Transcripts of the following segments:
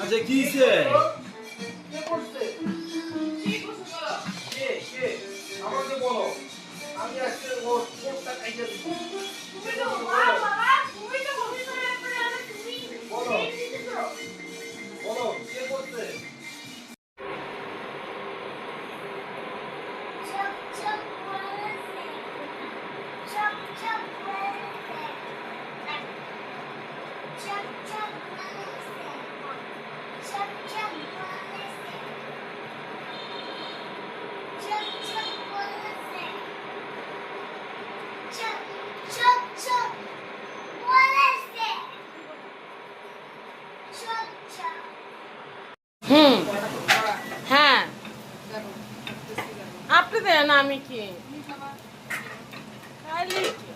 আচ্ছা কি হইছে? কে করছে? কে? আমাকে বলো। আমি আজকে ওর কোটটা খাইয়ে দিব। বলো। বলো কে করছে? হুম হ্যাঁ আপনি দেন আমি কি খাইলে কি?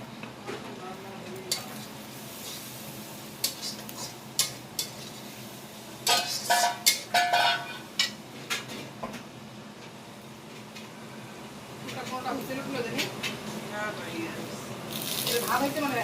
ভাব হইতে মানে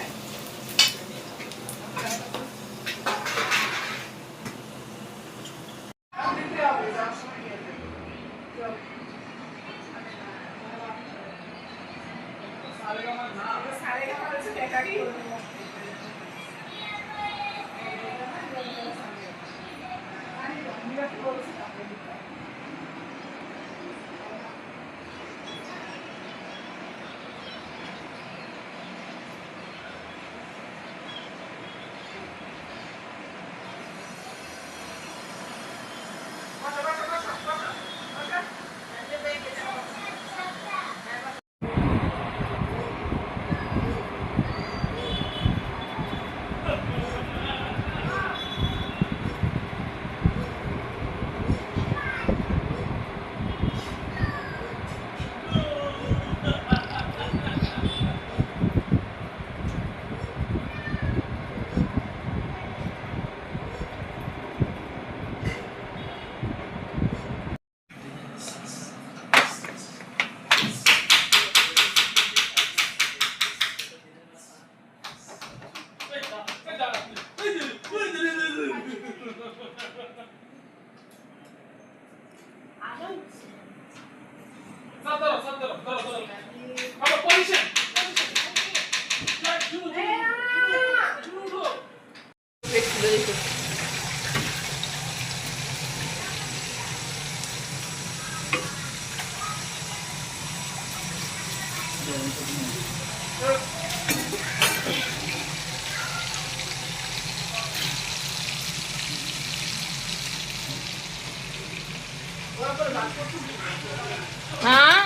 হ্যাঁ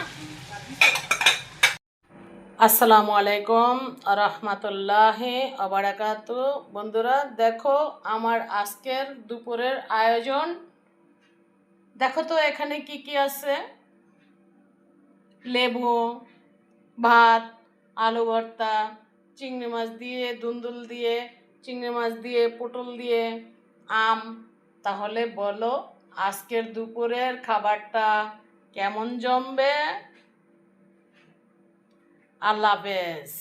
আসসালামু আলাইকুম রহমতুল্লাহি আবারাকাতু। বন্ধুরা দেখো আমার আজকের দুপুরের আয়োজন। দেখো তো এখানে কি কি আছে। লেবু, ভাত, আলু ভর্তা, চিংড়ি মাছ দিয়ে, দুন্দুল দিয়ে, চিংড়ি মাছ দিয়ে, পটল দিয়ে, আম। তাহলে বলো আজকের দুপুরের খাবারটা কেমন জমবে? আল্লাহ হাফেজ।